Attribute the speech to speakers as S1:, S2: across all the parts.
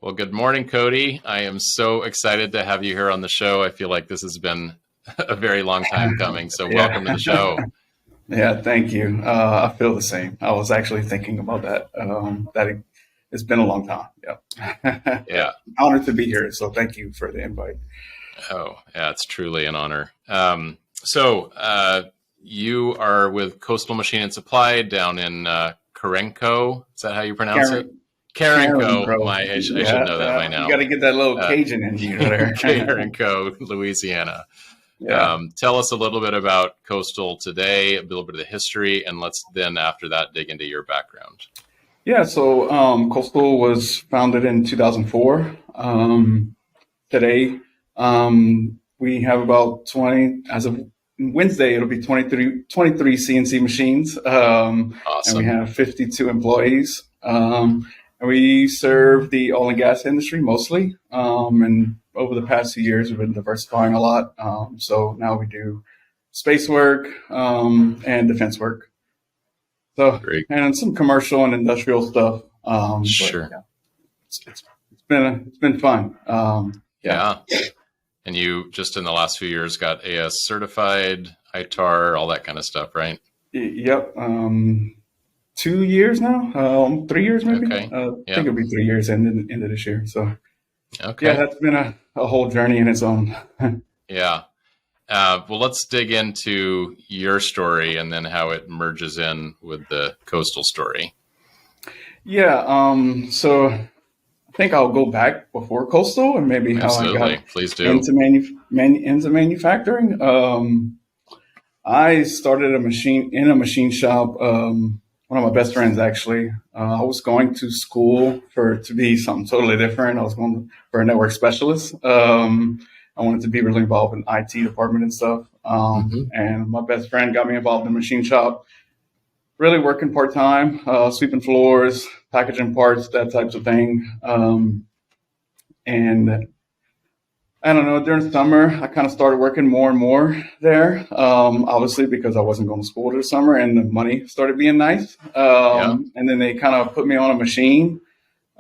S1: Well, good morning, Kody. I am so excited to have you here on the show. I feel like this has been a very long time coming. So welcome to the show.
S2: Yeah, thank you. I feel the same. I was actually thinking about that. It's been a long time. Yeah.
S1: Yeah.
S2: Honored to be here. So thank you for the invite.
S1: Oh, yeah, it's truly an honor. You are with Coastal Machine and Supply down in Carencro. Is that how you pronounce it? Carencro.
S2: Carencro.
S1: I should know that by now.
S2: You got to get that little Cajun in you there.
S1: Carencro, Louisiana.
S2: Yeah.
S1: Tell us a little bit about Coastal today, a little bit of the history, and let's then after that dig into your background.
S2: Yeah, so Coastal was founded in 2004. Today, we have about 20, as of Wednesday, it'll be 23 CNC machines.
S1: Awesome.
S2: And we have 52 employees. And we serve the oil and gas industry mostly. And over the past few years, we've been diversifying a lot. So now we do space work and defense work. So,
S1: Great.
S2: And some commercial and industrial stuff.
S1: Sure.
S2: Yeah, it's been fun.
S1: Yeah. And you just in the last few years got AS certified, ITAR, all that kind of stuff, right?
S2: Yep. 2 years now, 3 years maybe.
S1: Okay.
S2: I think it'll be 3 years end of this year. So,
S1: okay.
S2: Yeah, that's been a whole journey in its own.
S1: Yeah. Well, let's dig into your story and then how it merges in with the Coastal story.
S2: Yeah. So I think I'll go back before Coastal and maybe
S1: Absolutely.
S2: how I got
S1: Please do.
S2: into manufacturing. I started in a machine shop. One of my best friends, actually. I was going to school to be something totally different. I was going for a network specialist. I wanted to be really involved in IT department and stuff. And my best friend got me involved in the machine shop, really working part-time, sweeping floors, packaging parts, that types of thing. And I don't know, during summer, I kind of started working more and more there, obviously because I wasn't going to school this summer and the money started being nice. And then they kind of put me on a machine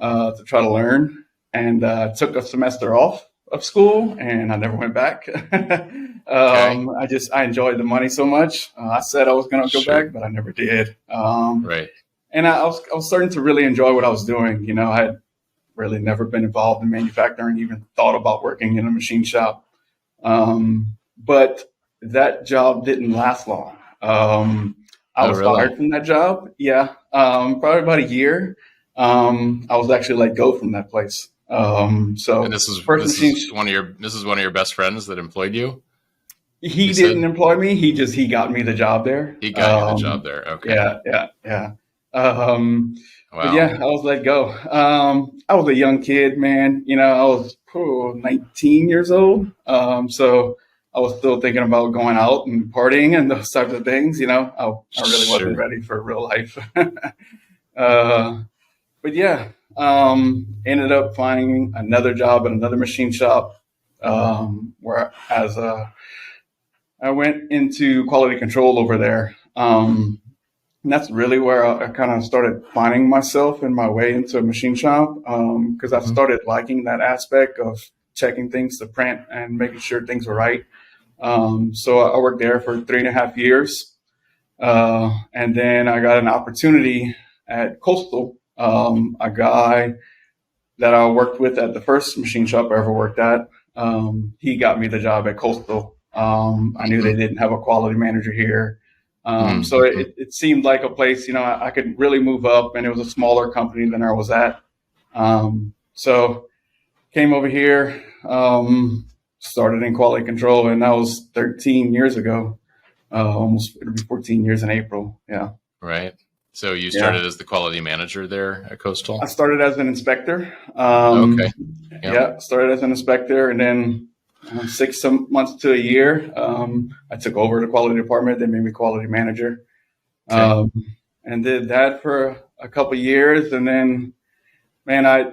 S2: to try to learn, and took a semester off of school, and I never went back. I enjoyed the money so much. I said I was going to go back, but I never did.
S1: Right.
S2: And I was starting to really enjoy what I was doing. You know, I had really never been involved in manufacturing, even thought about working in a machine shop. But that job didn't last long. I was fired from that job. Yeah. Probably about a year. I was actually let go from that place. And
S1: this is one of your best friends that employed you?
S2: He didn't employ me. He got me the job there.
S1: He got you the job there. Okay.
S2: Yeah.
S1: Wow.
S2: But yeah, I was let go. I was a young kid, man. You know, I was 19 years old. So I was still thinking about going out and partying and those types of things. You know, I really wasn't ready for real life. But yeah, ended up finding another job at another machine shop, where I went into quality control over there. And that's really where I kind of started finding myself in my way into a machine shop, because I started liking that aspect of checking things to print and making sure things were right. So I worked there for 3.5 years. And then I got an opportunity at Coastal. A guy that I worked with at the first machine shop I ever worked at, he got me the job at Coastal. I knew they didn't have a quality manager here. So it seemed like a place, you know, I could really move up, and it was a smaller company than I was at. So came over here, started in quality control, and that was 13 years ago. It'll be 14 years in April. Yeah.
S1: Right. So you started as the quality manager there at Coastal?
S2: I started as an inspector.
S1: Okay.
S2: Yeah, started as an inspector, and then 6 months to a year, I took over the quality department. They made me quality manager, and did that for a couple of years. And then, man, I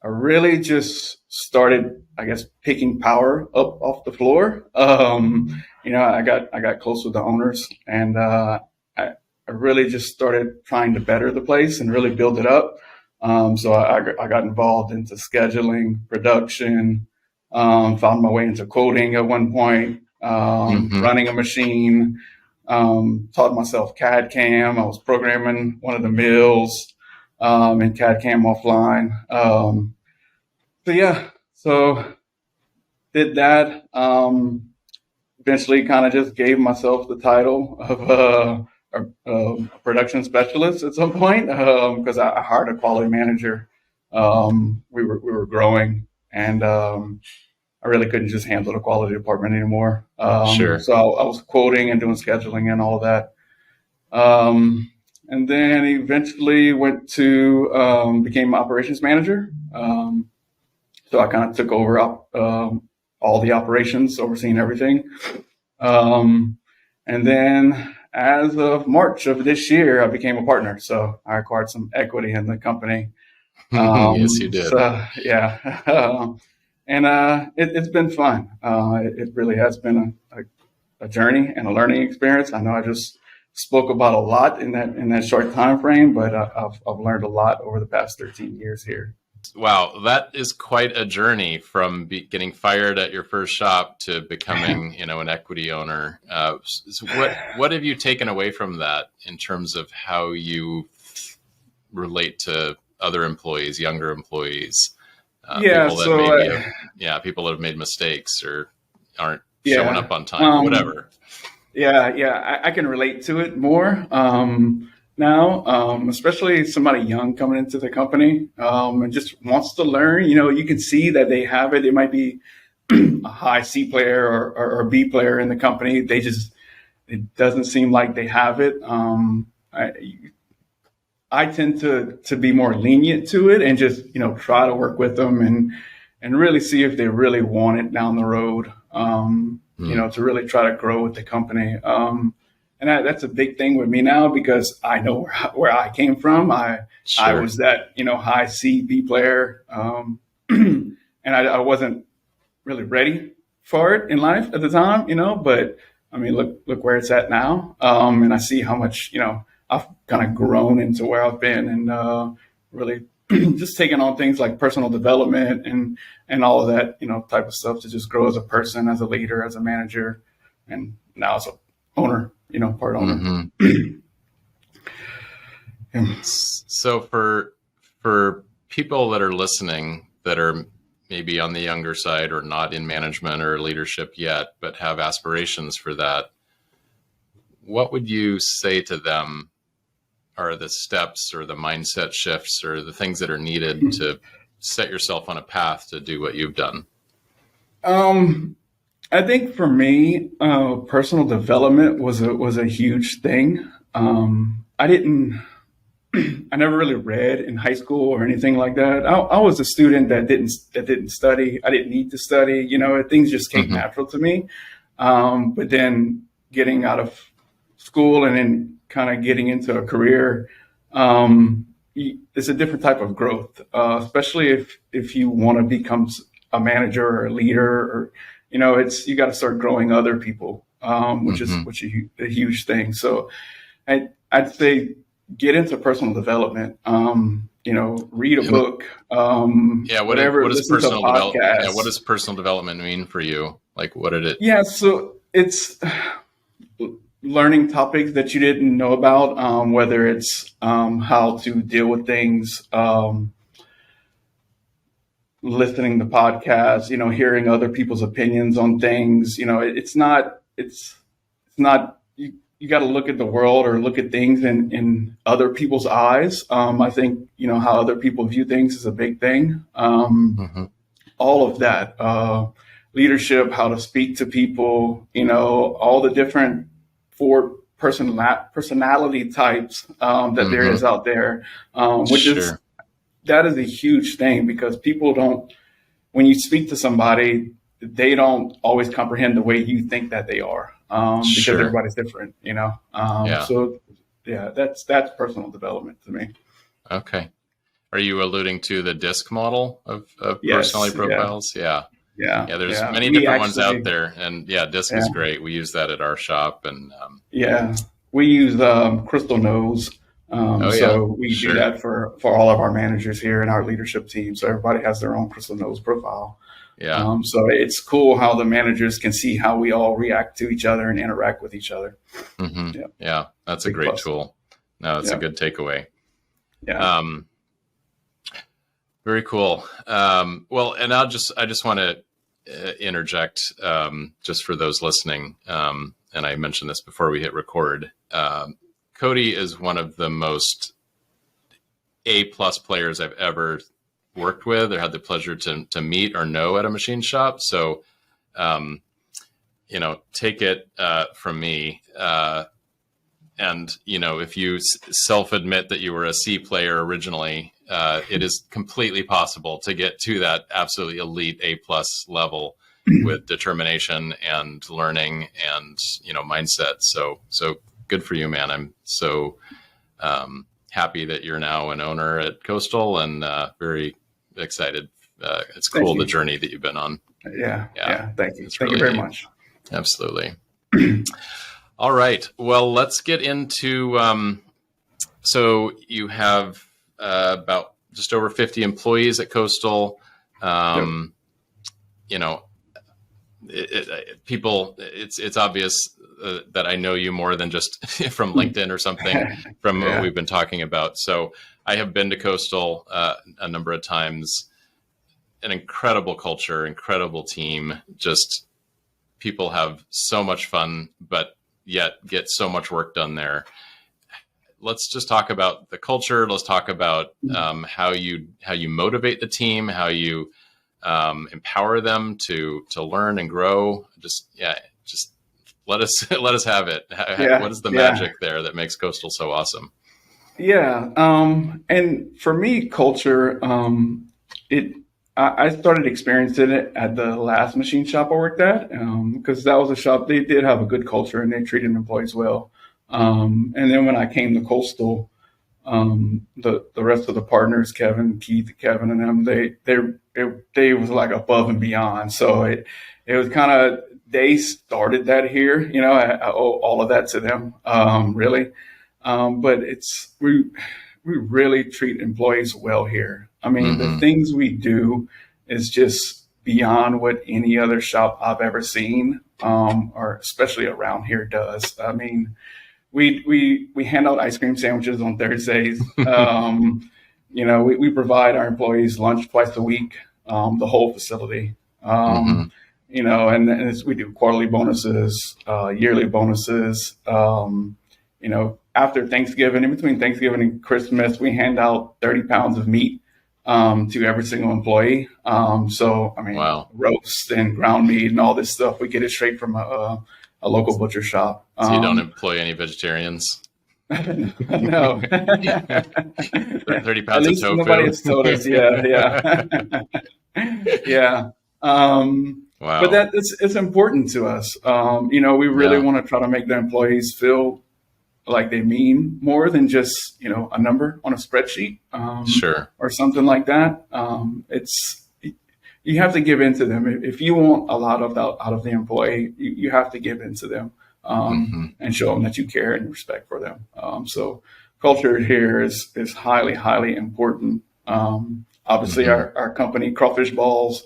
S2: really just started, I guess, picking power up off the floor. You know, I got close with the owners, and I really just started trying to better the place and really build it up. So I got involved into scheduling, production, found my way into coding at one point, running a machine, taught myself CAD CAM. I was programming one of the mills in CAD CAM offline. So did that. Eventually kind of just gave myself the title of a production specialist at some point because I hired a quality manager. We were growing, and I really couldn't just handle the quality department anymore.
S1: Sure.
S2: So I was quoting and doing scheduling and all that. And then eventually went to became operations manager. So I kind of took over all the operations, overseeing everything. And then as of March of this year, I became a partner. So I acquired some equity in the company.
S1: Yes, you did.
S2: So, yeah. And it's been fun. It really has been a journey and a learning experience. I know I just spoke about a lot in that short time frame, but I've learned a lot over the past 13 years here.
S1: Wow, that is quite a journey from getting fired at your first shop to becoming, an equity owner. So what have you taken away from that in terms of how you relate to other employees, younger employees, people that have made mistakes or aren't showing up on time, whatever.
S2: Yeah, I can relate to it more. Now, especially somebody young coming into the company and just wants to learn, you can see that they have it. It might be a high C player or B player in the company. It doesn't seem like they have it. I tend to be more lenient to it and just, try to work with them and really see if they really want it down the road, to really try to grow with the company. And that's a big thing with me now because I know where I came from. I was that, high C, B player. And I wasn't really ready for it in life at the time, but I mean, look where it's at now. And I see how much, I've kind of grown into where I've been and really just taking on things like personal development and all of that, type of stuff to just grow as a person, as a leader, as a manager, and now as a owner. Part owner.
S1: Yeah. So for people that are listening that are maybe on the younger side or not in management or leadership yet, but have aspirations for that, what would you say to them are the steps or the mindset shifts or the things that are needed to set yourself on a path to do what you've done?
S2: I think for me, personal development was a huge thing. I never really read in high school or anything like that. I was a student that didn't study. I didn't need to study. Things just came natural to me. But then getting out of school and then kind of getting into a career, it's a different type of growth, especially if you want to become a manager or a leader or you got to start growing other people, which is a huge thing. So I'd say get into personal development, read a book, whatever.
S1: What is personal development? Yeah, what does personal development mean for you? Like, what did it?
S2: Yeah, so it's learning topics that you didn't know about, whether it's how to deal with things, listening to podcasts, hearing other people's opinions on things. It's not you got to look at the world or look at things in other people's eyes. I think, how other people view things is a big thing. All of that, leadership, how to speak to people, all the different personality types that there is out there, that is a huge thing because people don't, when you speak to somebody, they don't always comprehend the way you think that they are, because everybody's different, So that's personal development to me.
S1: Okay. Are you alluding to the DISC model of personality profiles? Yeah. There's many different ones out there, and DISC is great. We use that at our shop, and
S2: we use Crystal Knows.
S1: Oh yeah,
S2: So we do
S1: sure.
S2: that for all of our managers here and our leadership team. So everybody has their own crystal nose profile.
S1: Yeah.
S2: So it's cool how the managers can see how we all react to each other and interact with each other.
S1: Mm-hmm.
S2: Yeah,
S1: Yeah. That's a
S2: big
S1: great
S2: plus.
S1: tool. No, that's a
S2: Yeah,
S1: good takeaway.
S2: yeah.
S1: Very cool. Well, and I just want to interject, just for those listening. And I mentioned this before we hit record. Kody is one of the most A-plus players I've ever worked with or had the pleasure to meet or know at a machine shop. So, take it from me. And, if you self-admit that you were a C player originally, it is completely possible to get to that absolutely elite A-plus level with determination and learning and, mindset. So good for you, man. I'm so happy that you're now an owner at Coastal and very excited. It's cool, the journey that you've been on.
S2: Yeah. Thank you.
S1: It's
S2: Thank
S1: really
S2: you very much.
S1: Absolutely. All right. Well, let's get into, so you have about just over 50 employees at Coastal. People, it's obvious that I know you more than just from LinkedIn or something from what we've been talking about. So I have been to Coastal a number of times. An incredible culture, incredible team. Just people have so much fun, but yet get so much work done there. Let's just talk about the culture. Let's talk about how you motivate the team, how you empower them to learn and grow. Just let us have it. What is the magic there that makes Coastal so awesome?
S2: Yeah. And for me, culture, I started experiencing it at the last machine shop I worked at, because that was a shop, they did have a good culture and they treated employees well. And then when I came to Coastal, the rest of the partners, Keith, Kevin, and them, they was like above and beyond. So it was kind of, they started that here. I owe all of that to them, really. But we really treat employees well here. I mean, the things we do is just beyond what any other shop I've ever seen, or especially around here does. I mean, we hand out ice cream sandwiches on Thursdays. We provide our employees lunch twice a week, the whole facility. And we do quarterly bonuses, yearly bonuses. After Thanksgiving, in between Thanksgiving and Christmas, we hand out 30 pounds of meat to every single employee. Wow. Roast and ground meat and all this stuff, we get it straight from a local butcher shop.
S1: So you don't employ any vegetarians?
S2: No.
S1: 30 pounds
S2: At
S1: of
S2: least
S1: tofu?
S2: nobody has told us. Yeah. Yeah. Wow. But it's important to us. We really want to try to make the employees feel like they mean more than just, a number on a spreadsheet,
S1: sure,
S2: or something like that. You have to give in to them. If you want a lot out of the employee, you have to give in to them, and show them that you care and respect for them. So culture here is highly, highly important. Obviously our company, Crawfish Balls,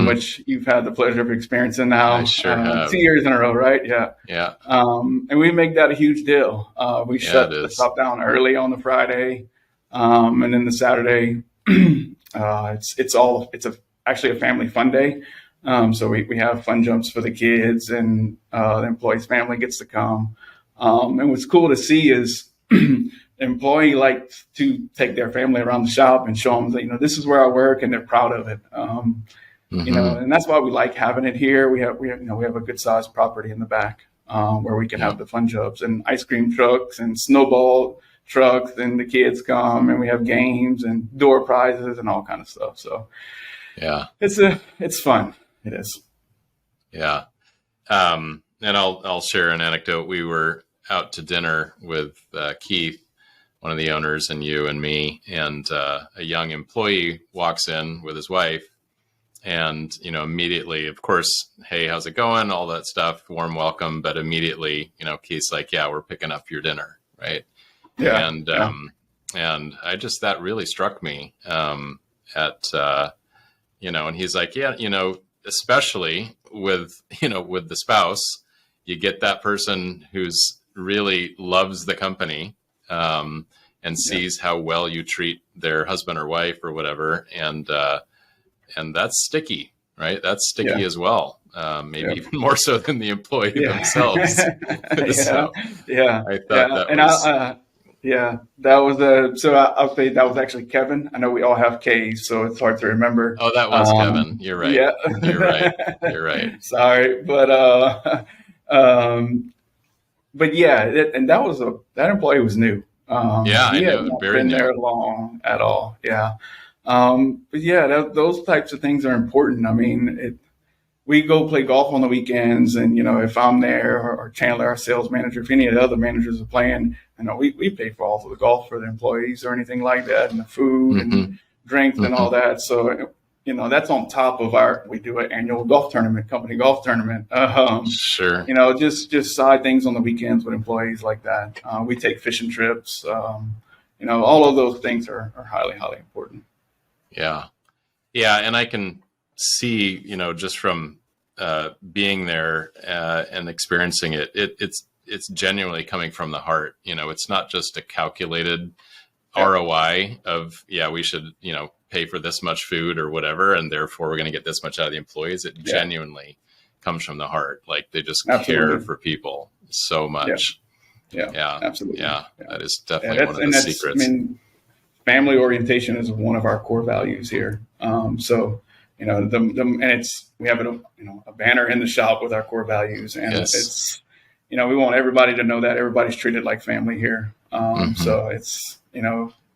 S2: which you've had the pleasure of experiencing now.
S1: I sure have.
S2: 2 years in a row, right? Yeah.
S1: Yeah.
S2: And we make that a huge deal. We shut the shop down early on the Friday, and then the Saturday, it's actually a family fun day. So we have fun jumps for the kids, and the employee's family gets to come. And what's cool to see is the employee likes to take their family around the shop and show them that, this is where I work, and they're proud of it. And that's why we like having it here. We have a good sized property in the back, where we can have the fun jobs and ice cream trucks and snowball trucks, and the kids come, and we have games and door prizes and all kind of stuff. So
S1: yeah,
S2: it's fun. It is.
S1: Yeah. And I'll share an anecdote. We were out to dinner with Keith, one of the owners, and you and me, and a young employee walks in with his wife. And, immediately, of course, hey, how's it going? All that stuff, warm welcome. But immediately, Keith's like, yeah, we're picking up your dinner, right?
S2: Yeah.
S1: And,
S2: Yeah.
S1: and that really struck me, and he's like, yeah, especially with the spouse, you get that person who's really loves the company, and sees how well you treat their husband or wife or whatever. And that's sticky, right? That's sticky
S2: Yeah.
S1: as well. Maybe even more so than the employee themselves.
S2: Yeah.
S1: So
S2: Yeah.
S1: I thought
S2: Yeah.
S1: that
S2: And
S1: was,
S2: yeah, that was I'll say that was actually Kevin. I know we all have K's, so it's hard to remember.
S1: oh, that was Kevin. You're right.
S2: Yeah.
S1: You're right. You're right.
S2: Sorry, um, but yeah, and that employee was new.
S1: Yeah, I
S2: He had
S1: know.
S2: not
S1: Very
S2: been
S1: new.
S2: there long at all. Yeah. But yeah, those types of things are important. I mean, we go play golf on the weekends, and if I'm there, or Chandler, our sales manager, if any of the other managers are playing, we pay for all of the golf for the employees or anything like that, and the food and drinks and all that. So that's on top of we do an annual golf tournament, company golf tournament.
S1: Sure.
S2: Just side things on the weekends with employees like that. We take fishing trips. All of those things are highly, highly important.
S1: Yeah. Yeah. And I can see, just from being there and experiencing it, it's genuinely coming from the heart. It's not just a calculated ROI of, we should, pay for this much food or whatever, and therefore we're going to get this much out of the employees. It genuinely comes from the heart. Like they just care for people so much.
S2: Yeah, absolutely.
S1: Yeah, that is definitely one of the secrets.
S2: I mean, family orientation is one of our core values here. So, we have a banner in the shop with our core values, and it's, we want everybody to know that everybody's treated like family here. So it's,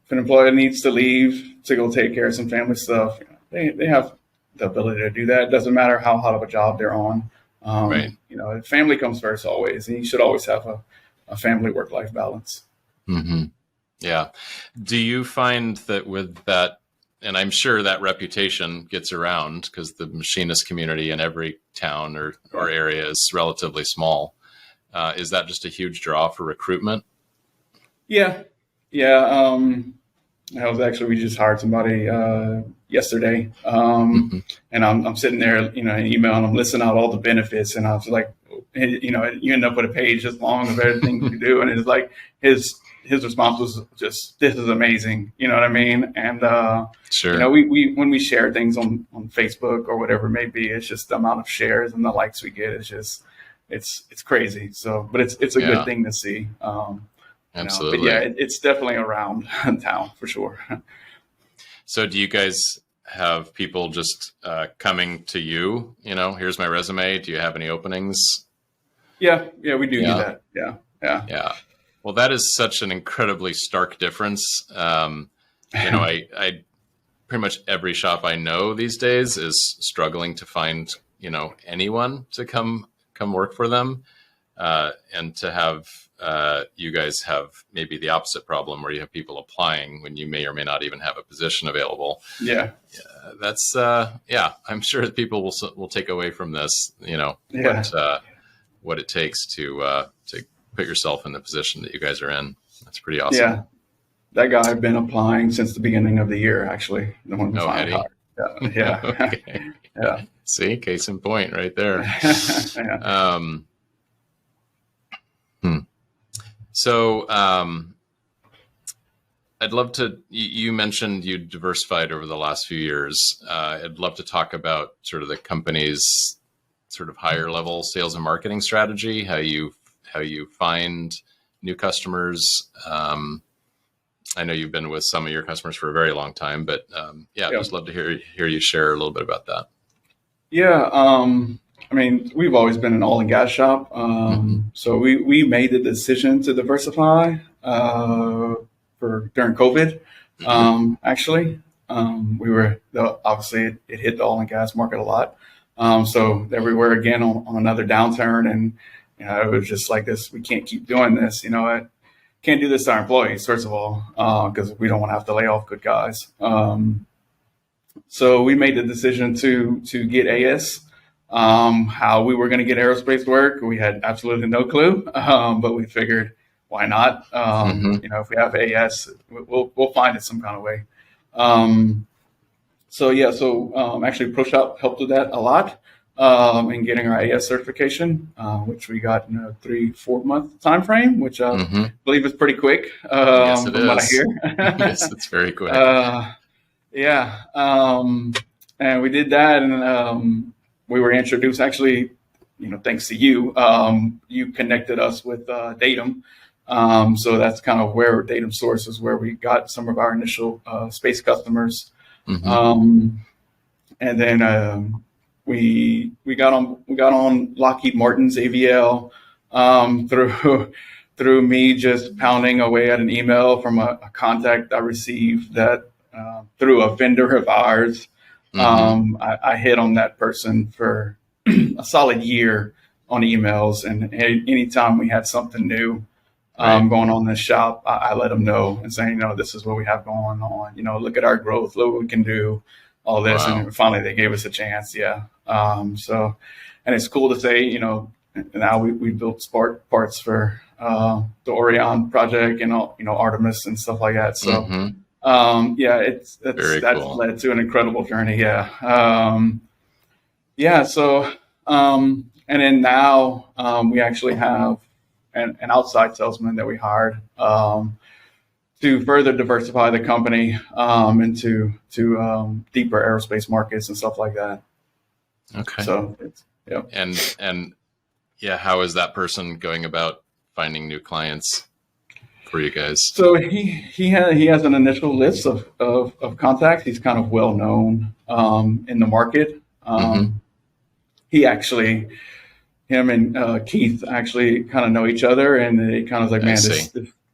S2: if an employee needs to leave to go take care of some family stuff, they have the ability to do that. It doesn't matter how hot of a job they're on.
S1: Right.
S2: Family comes first always, and you should always have a family work-life balance.
S1: Yeah. Do you find that with that, and I'm sure that reputation gets around because the machinist community in every town or area is relatively small. Is that just a huge draw for recruitment?
S2: Yeah. We just hired somebody yesterday, and I'm sitting there, and emailing them, listing out all the benefits, and I was like, you end up with a page as long of everything you do, and it's like his response was just, "This is amazing," you know what I mean? And
S1: sure,
S2: we when we share things on Facebook or whatever it may be, it's just the amount of shares and the likes we get. It's just it's crazy. So, but it's a good thing to see.
S1: Absolutely.
S2: But yeah, it's definitely around town for sure.
S1: So do you guys have people just coming to you? Here's my resume. Do you have any openings?
S2: Yeah, we do that. Yeah.
S1: Well, that is such an incredibly stark difference. I pretty much every shop I know these days is struggling to find, anyone to come work for them. And to have you guys have maybe the opposite problem where you have people applying when you may or may not even have a position available.
S2: Yeah.
S1: That's I'm sure that people will take away from this, what it takes to put yourself in the position that you guys are in. That's pretty awesome.
S2: Yeah. That guy I've been applying since the beginning of the year, actually. The one who finally hired. Yeah.
S1: Okay.
S2: Yeah.
S1: See, case in point right there. So I'd love to, you mentioned you diversified over the last few years. I'd love to talk about sort of the company's sort of higher level sales and marketing strategy, how you find new customers. I know you've been with some of your customers for a very long time, but I'd just love to hear you share a little bit about that.
S2: Yeah. We've always been an oil and gas shop. So we made the decision to diversify during COVID. Actually, obviously it hit the oil and gas market a lot. So there we were again on another downturn, and it was just like this. We can't keep doing this. I can't do this to our employees, first of all, because we don't want to have to lay off good guys. So we made the decision to get AS. How we were going to get aerospace work, we had absolutely no clue, but we figured why not? If we have AS, we'll find it some kind of way. Actually ProShop helped with that a lot in getting our AS certification, which we got in a 3-4 month time frame, which I believe is pretty quick.
S1: Yes, it
S2: from
S1: is.
S2: what I hear.
S1: Yes, it's very quick.
S2: And we did that, and we were introduced. Actually, thanks to you, you connected us with Datum. So that's kind of where Datum Source is where we got some of our initial space customers. And then we got on Lockheed Martin's AVL through me just pounding away at an email from a contact I received that through a vendor of ours. I hit on that person for a solid year on emails, and anytime we had something new going on in the shop, I let them know and saying, this is what we have going on. Look at our growth, look what we can do, all this. Wow. And finally they gave us a chance. Yeah. And it's cool to say, now we built spark parts for the Orion project and Artemis and stuff like that. So that's cool. Led to an incredible journey. And then now we actually have an outside salesman that we hired to further diversify the company into deeper aerospace markets and stuff like that.
S1: Okay.
S2: So
S1: And how is that person going about finding new clients for you guys?
S2: So he has an initial list of contacts. He's kind of well known in the market. He actually, him and Keith actually kind of know each other, and they kind of like, man,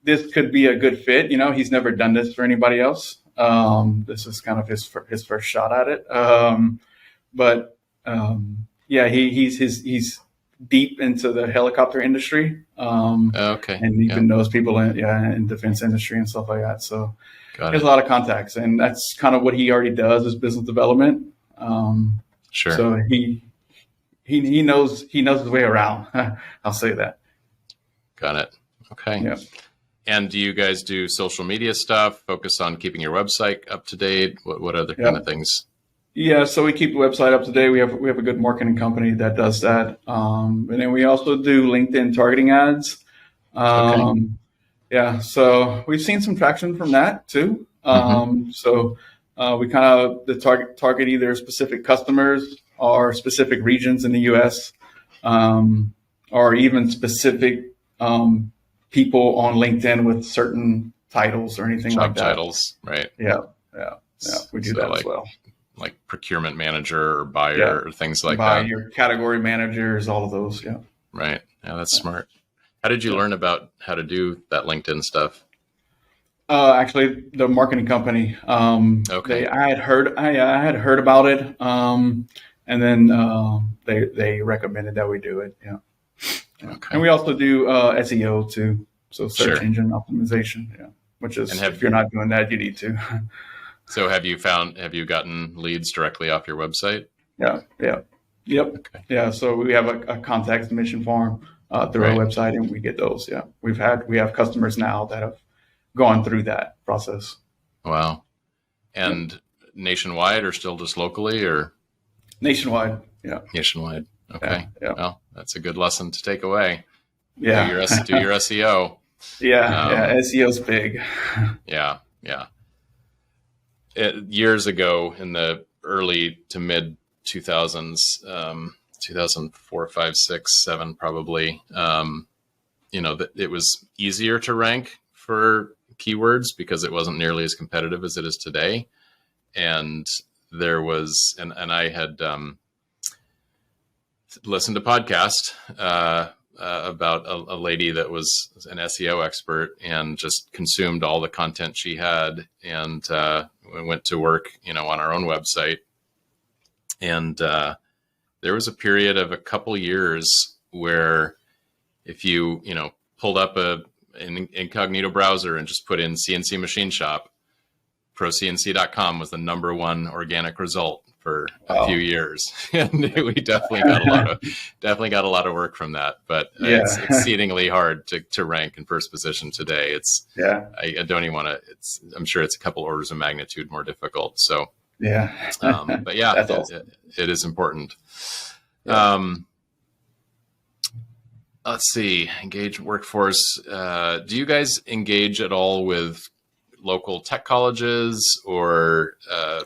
S2: this could be a good fit. He's never done this for anybody else. This is kind of his first shot at it. He's deep into the helicopter industry. And even knows people in defense industry and stuff like that. So he has a lot of contacts, and that's kind of what he already does is business development.
S1: Sure.
S2: So he knows his way around. I'll say that.
S1: Got it. Okay.
S2: Yeah.
S1: And do you guys do social media stuff? Focus on keeping your website up to date? What other kind of things? Yeah,
S2: so we keep the website up to date. We have a good marketing company that does that, and then we also do LinkedIn targeting ads. So we've seen some traction from that too. So we kind of target either specific customers or specific regions in the U.S. Or even specific people on LinkedIn with certain titles or anything like that.
S1: Job titles, right?
S2: Yeah. We do that as well.
S1: Like procurement manager or buyer or things like that.
S2: Buyer, category managers, all of those. Yeah.
S1: Right. Yeah, that's smart. How did you learn about how to do that LinkedIn stuff?
S2: Actually, the marketing company. I had heard about it, and then they recommended that we do it. Yeah. Okay. And we also do SEO too, so search engine optimization. Yeah, which is if you're not doing that, you need to.
S1: So have you gotten leads directly off your website?
S2: Yep. Okay. Yeah. So we have a contact submission form through our website, and we get those. Yeah. We have customers now that have gone through that process.
S1: Wow. And nationwide or still just locally or?
S2: Nationwide. Yeah.
S1: Nationwide. Okay. Yeah. Well, that's a good lesson to take away.
S2: Yeah.
S1: Do your SEO.
S2: Yeah. SEO's big.
S1: Yeah. Years ago in the early to mid 2000s, 2004, 5, 6, 7, probably, it was easier to rank for keywords because it wasn't nearly as competitive as it is today. And there was, and I had listened to a podcast about a lady that was an SEO expert and just consumed all the content she had, and we went to work, on our own website. And there was a period of a couple years where if you, pulled up an incognito browser and just put in CNC machine shop, procnc.com was the #1 organic result for a few years, and we definitely got a lot of work from that. But it's exceedingly hard to rank in first position today. It's I don't even want to. I'm sure it's a couple orders of magnitude more difficult. So but yeah, awesome. It is important. Let's see, engage workforce. Do you guys engage at all with local tech colleges or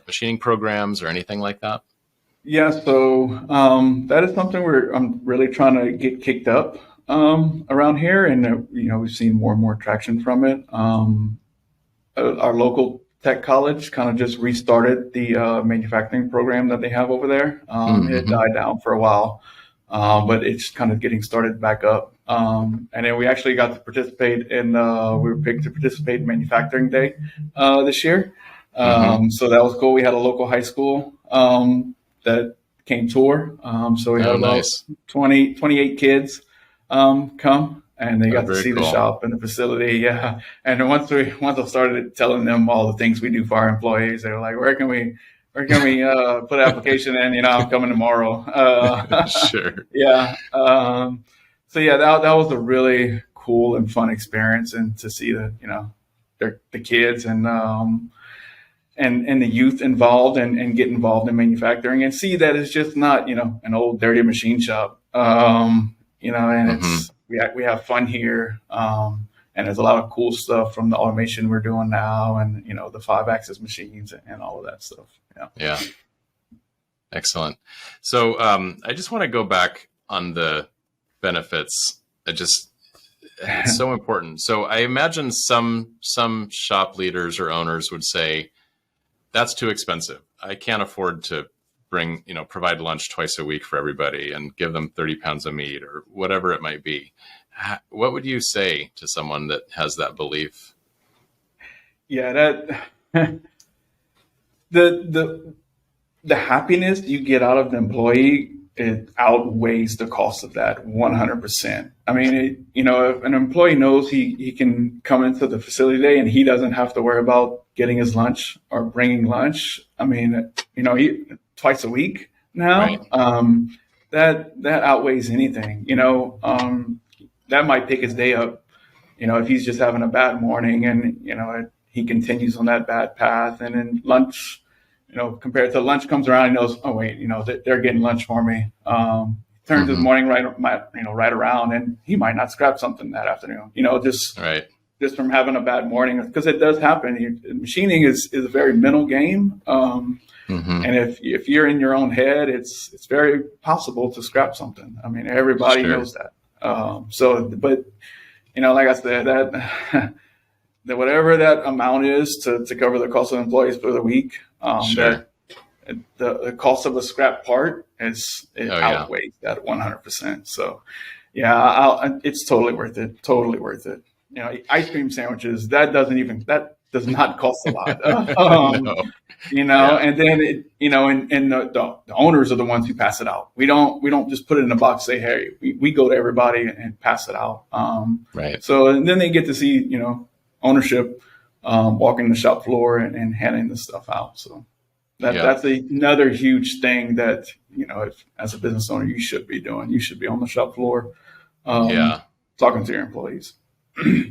S1: machining programs or anything like that?
S2: Yeah, so that is something I'm really trying to get kicked up around here, and we've seen more and more traction from it. Our local tech college kind of just restarted the manufacturing program that they have over there. It died down for a while, but it's kind of getting started back up. And then we actually got to participate we were picked to participate in Manufacturing Day this year. So that was cool. We had a local high school that came tour. So we had about 28 kids come, and they got to see the shop and the facility. Yeah. And once I started telling them all the things we do for our employees, they were like, where can we put an application in? I'm coming tomorrow.
S1: Sure.
S2: Yeah. So yeah, that was a really cool and fun experience, and to see the kids and the youth involved and get involved in manufacturing and see that it's just not an old dirty machine shop. And it's we have fun here, and there's a lot of cool stuff from the automation we're doing now, and the 5-axis machines and all of that stuff.
S1: Yeah. Excellent. So I just want to go back on the benefits. It's so important. So I imagine some shop leaders or owners would say, that's too expensive. I can't afford to provide lunch twice a week for everybody and give them 30 pounds of meat or whatever it might be. What would you say to someone that has that belief?
S2: Yeah, that the happiness you get out of the employee, it outweighs the cost of that 100%. I mean, if an employee knows he can come into the facility today and he doesn't have to worry about getting his lunch or bringing lunch. I mean, he twice a week now, right. That outweighs anything. That might pick his day up. If he's just having a bad morning and he continues on that bad path, and then lunch. Compared to lunch comes around, he knows, oh wait, they're getting lunch for me. Turns his morning right around, and he might not scrap something that afternoon. Just from having a bad morning, because it does happen. Machining is a very mental game, and if you're in your own head, it's very possible to scrap something. I mean, everybody knows that. But like I said, that whatever that amount is to cover the cost of employees for the week. The cost of a scrap part outweighs that 100%. So, it's totally worth it. Totally worth it. Ice cream sandwiches that does not cost a lot. And then and the owners are the ones who pass it out. We don't just put it in a box. Say, hey, we go to everybody and pass it out.
S1: Right. So
S2: and then they get to see ownership. Walking the shop floor and handing the stuff out. So that's another huge thing that, if, as a business owner, you should be doing. You should be on the shop floor, talking to your employees.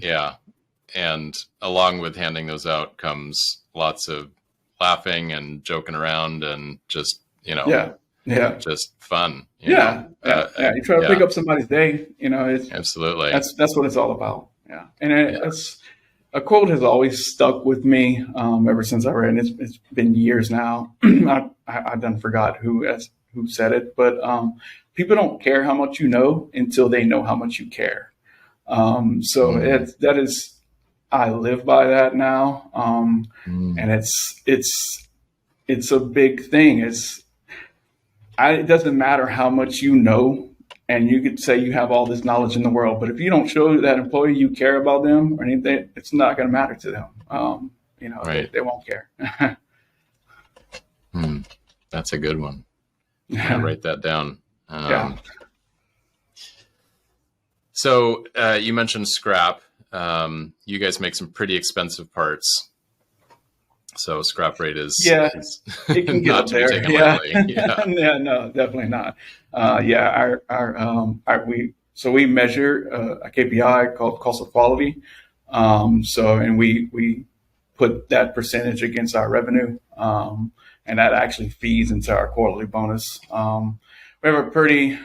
S1: Yeah. And along with handing those out comes lots of laughing and joking around and just, just fun. You know?
S2: You try to pick up somebody's day, it's
S1: absolutely,
S2: that's what it's all about. Yeah. And it's, a quote has always stuck with me ever since I read it. It's been years now. I done forgot who said it, but people don't care how much you know until they know how much you care. That is, I live by that now, and it's a big thing. It doesn't matter how much you know. And you could say you have all this knowledge in the world, but if you don't show that employee you care about them or anything, it's not going to matter to them.
S1: Right.
S2: They won't care.
S1: That's a good one. I'll write that down. So you mentioned scrap. You guys make some pretty expensive parts. So scrap rate
S2: Yeah,
S1: is
S2: it can get
S1: not
S2: up
S1: to be
S2: there.
S1: taken
S2: Yeah.
S1: lightly. Yeah.
S2: Yeah, no, definitely not. Yeah, we measure a KPI called cost of quality. And we put that percentage against our revenue, and that actually feeds into our quarterly bonus. We have a pretty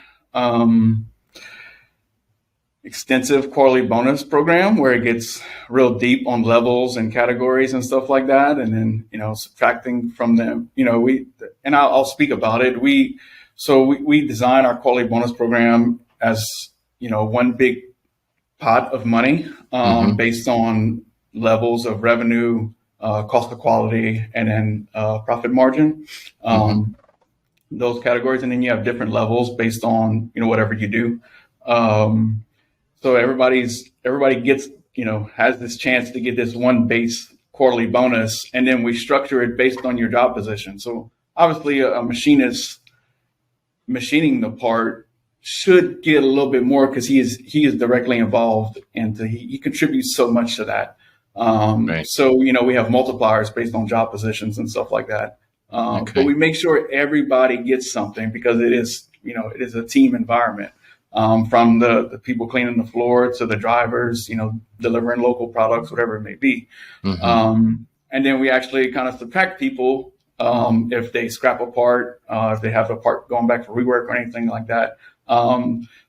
S2: extensive quarterly bonus program where it gets real deep on levels and categories and stuff like that. And then, subtracting from them, I'll speak about it. We design our quarterly bonus program as, one big pot of money,
S1: Mm-hmm.
S2: based on levels of revenue, cost of quality, and then profit margin.
S1: Mm-hmm.
S2: Those categories. And then you have different levels based on, whatever you do. So everybody gets, has this chance to get this one base quarterly bonus, and then we structure it based on your job position. So obviously a machinist machining the part should get a little bit more because he is directly involved, and he contributes so much to that.
S1: Right.
S2: So we have multipliers based on job positions and stuff like that. But
S1: Okay.
S2: we make sure everybody gets something because it is a team environment. From the people cleaning the floor to the drivers, delivering local products, whatever it may be.
S1: Mm-hmm.
S2: And then we actually kind of subtract people if they scrap a part, if they have a part going back for rework or anything like that.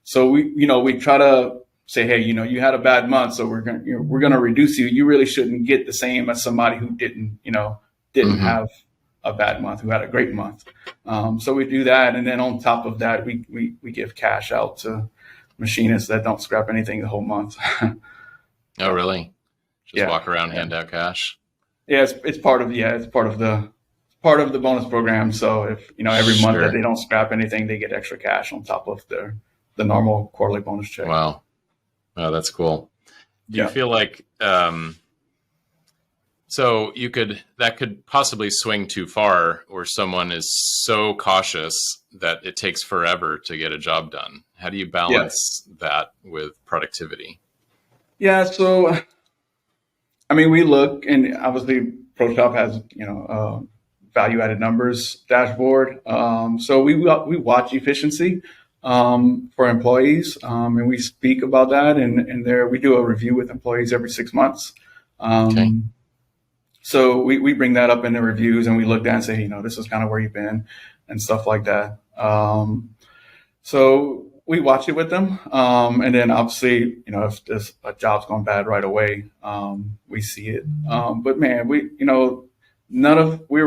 S2: So we try to say, hey, you had a bad month, so we're gonna reduce you. You really shouldn't get the same as somebody who didn't
S1: Mm-hmm.
S2: have a bad month, who had a great month. So we do that, and then on top of that, we give cash out to machinists that don't scrap anything the whole month.
S1: Oh, really? Just
S2: Yeah,
S1: walk around,
S2: yeah,
S1: hand out cash.
S2: yeah. It's part of the bonus program. So if every month that
S1: Sure.
S2: they don't scrap anything, they get extra cash on top of the normal quarterly bonus check.
S1: Wow. Oh, that's cool. Do you
S2: Yeah.
S1: feel like so that could possibly swing too far, where someone is so cautious that it takes forever to get a job done? How do you
S2: Yeah.
S1: balance that with productivity?
S2: Yeah. So I mean, we look, and obviously ProShop has value added numbers dashboard. So we watch efficiency for employees, and we speak about that. And there we do a review with employees every 6 months.
S1: Okay.
S2: So we bring that up in the reviews, and we look down and say, this is kind of where you've been and stuff like that. So we watch it with them. And then obviously, if there's a job's gone bad right away, we see it. But man, we're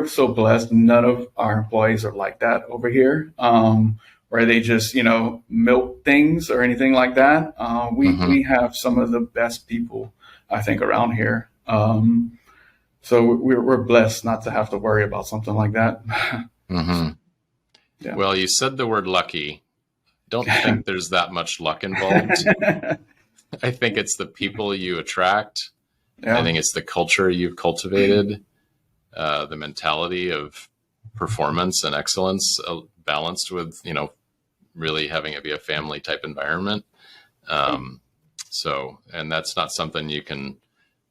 S2: so blessed. None of our employees are like that over here, where they just, milk things or anything like that.
S1: Mm-hmm.
S2: We have some of the best people, I think, around here. So we're blessed not to have to worry about something like that.
S1: Mm-hmm.
S2: Yeah.
S1: Well, you said the word lucky. Don't think there's that much luck involved. I think it's the people you attract.
S2: Yeah.
S1: I think it's the culture you've cultivated, the mentality of performance and excellence, balanced with, really having it be a family type environment. And that's not something you can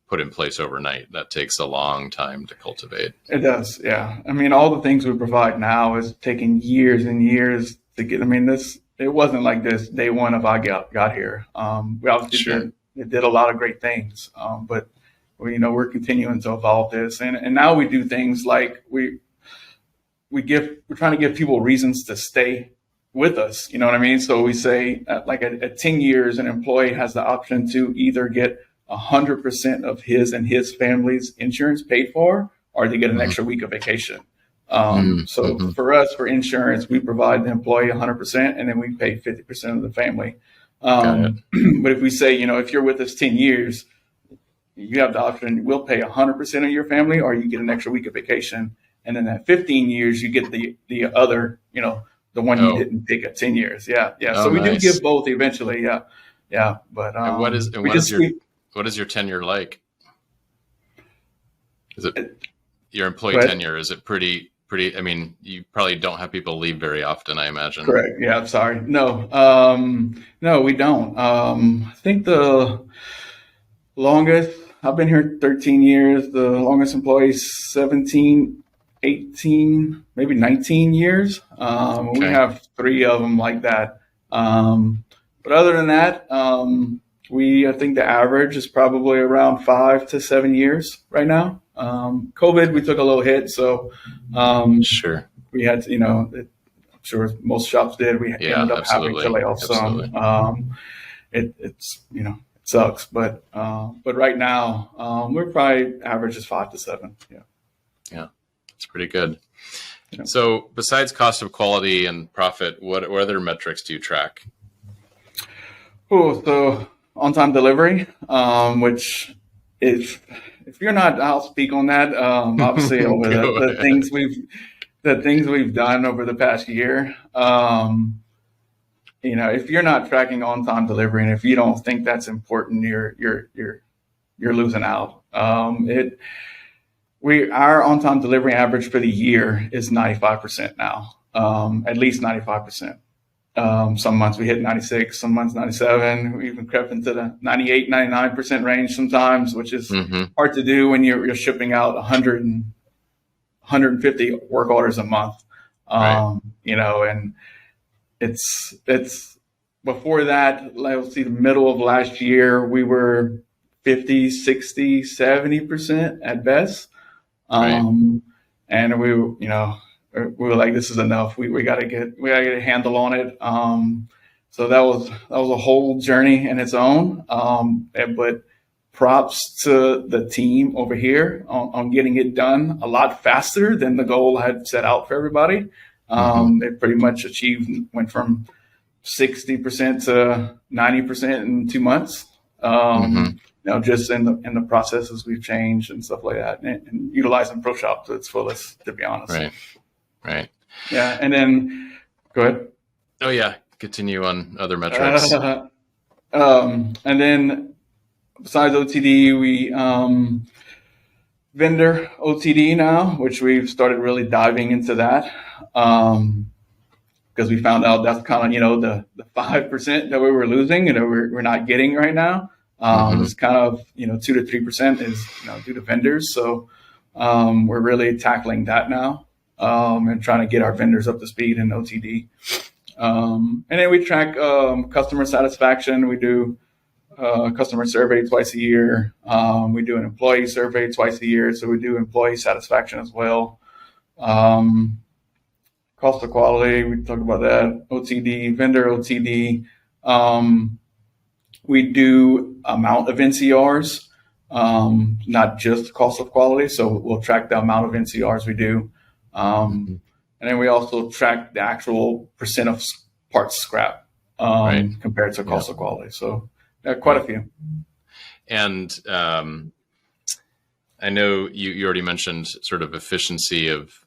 S1: put in place overnight. That takes a long time to cultivate.
S2: It does. Yeah. I mean, all the things we provide now is taking years and years to get. I mean, it wasn't like this day one of I got here. We obviously
S1: Sure.
S2: did a lot of great things, but we're continuing to evolve this, and now we do things like we're trying to give people reasons to stay with us. You know what I mean? So we say at 10 years, an employee has the option to either get 100% of his and his family's insurance paid for, or to get an extra week of vacation. So for us, for insurance, we provide the employee 100%, and then we pay 50% of the family. But if we say, if you're with us 10 years, you have the option, we'll pay 100% of your family, or you get an extra week of vacation. And then at 15 years, you get the other, the one you didn't pick at 10 years. Yeah. Yeah.
S1: Oh,
S2: So we
S1: nice.
S2: do give both eventually. Yeah. Yeah. But
S1: And what is your tenure like? Is it your employee tenure? Is it pretty? I mean, you probably don't have people leave very often, I imagine.
S2: Correct. Yeah. I'm sorry. No. No, we don't. I think the longest I've been here 13 years. The longest employee, 17, 18, maybe 19 years.
S1: Okay.
S2: We have 3 of them like that. But other than that, I think the average is probably around 5 to 7 years right now. COVID, we took a little hit. So
S1: Sure.
S2: we had to, I'm sure most shops did. We ended up having to lay off some. It's it sucks, but right now we're probably average is 5 to 7.
S1: Yeah, it's pretty good.
S2: Yeah.
S1: So besides cost of quality and profit, what other metrics do you track?
S2: So on-time delivery, which if you're not, I'll speak on that. Obviously, over the things we've done over the past year. If you're not tracking on-time delivery, and if you don't think that's important, you're losing out. Our on-time delivery average for the year is 95% now, at least 95%. Some months we hit 96, some months 97. We even crept into the 98, 99% range sometimes, which is hard to do when you're shipping out 150 work orders a month.
S1: Right.
S2: And it's before that, let's see, the middle of last year, we were 50, 60, 70% at best.
S1: Right.
S2: And we were like, this is enough. We got to get a handle on it. So that was a whole journey in its own. But props to the team over here on getting it done a lot faster than the goal I had set out for everybody. They pretty much went from 60% to 90% in 2 months. Just in the processes we've changed and stuff like that, and utilizing ProShop to its fullest, to be honest.
S1: Right.
S2: Yeah, and then go ahead.
S1: Oh yeah, continue on other metrics.
S2: And then besides OTD, we vendor OTD now, which we've started really diving into that. Because we found out that's kind of, the 5% that we were losing, we're not getting right now. It's kind of, 2 to 3% is, due to vendors. So we're really tackling that now and trying to get our vendors up to speed in OTD. And then we track customer satisfaction. We do a customer survey twice a year. We do an employee survey twice a year. So we do employee satisfaction as well. Cost of quality, we talk about that. OTD, vendor OTD. We do amount of NCRs, not just cost of quality. So we'll track the amount of NCRs we do. And then we also track the actual percent of parts scrap compared to cost of quality. So quite a few. And
S1: I know you already mentioned sort of efficiency of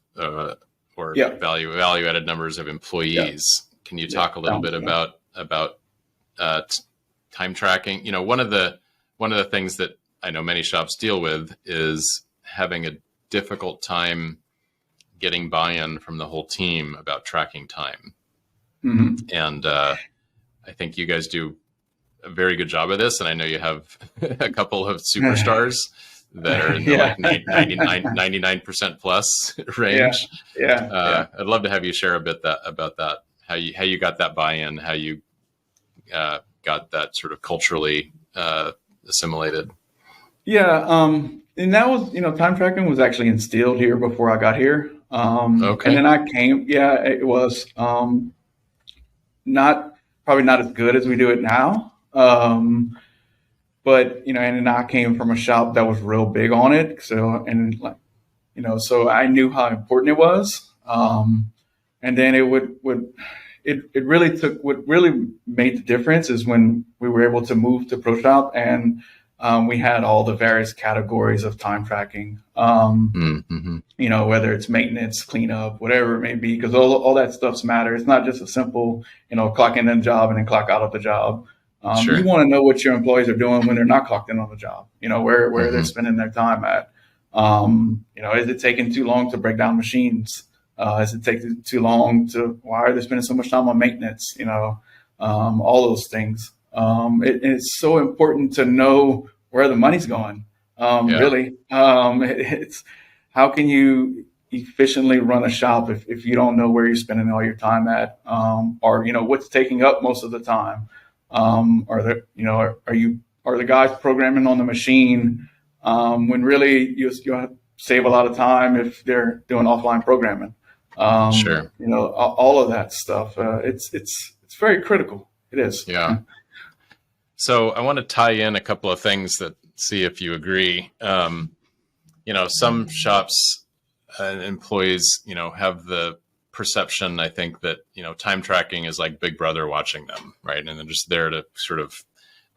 S1: value added numbers of employees. Can you talk a little bit about time tracking? One of the things that I know many shops deal with is having a difficult time getting buy-in from the whole team about tracking time. And I think you guys do a very good job of this. And I know you have a couple of superstars that are in the 99% plus range. I'd love to have you share a bit about that, how you got that buy-in, how you got that sort of culturally assimilated. And that was, time tracking was actually instilled here before I got here. And then I came, it was probably not as good as we do it now. But, and then I came from a shop that was real big on it. So I knew how important it was. And then it what really made the difference is when we were able to move to ProShop and we had all the various categories of time tracking, whether it's maintenance, cleanup, whatever it may be, because all that stuff's matter. It's not just a simple, clock in the job and then clock out of the job. You want to know what your employees are doing when they're not clocked in on the job, where they're spending their time at. Is it taking too long to break down machines? Is it taking too long why are they spending so much time on maintenance? All those things. It's so important to know where the money's going.
S2: Really. It's how can you efficiently run a shop if you don't know where you're spending all your time at, or what's taking up most of the time. Are there, are the guys programming on the machine when really you save a lot of time if they're doing offline programming.
S1: Sure.
S2: All of that stuff. It's very critical. It is.
S1: Yeah. So I want to tie in a couple of things that see if you agree. Some shops employees, have the perception, I think, that, time tracking is like Big Brother watching them, right? And they're just there to sort of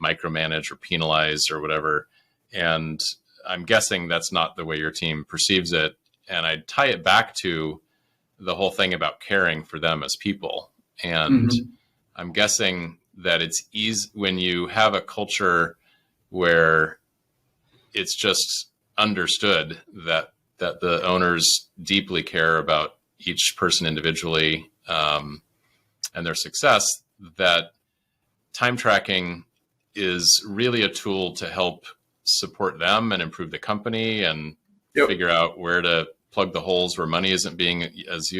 S1: micromanage or penalize or whatever. And I'm guessing that's not the way your team perceives it. And I tie it back to the whole thing about caring for them as people. And I'm guessing that it's easy when you have a culture where it's just understood that the owners deeply care about each person individually and their success, that time tracking is really a tool to help support them and improve the company and figure out where to plug the holes where money isn't being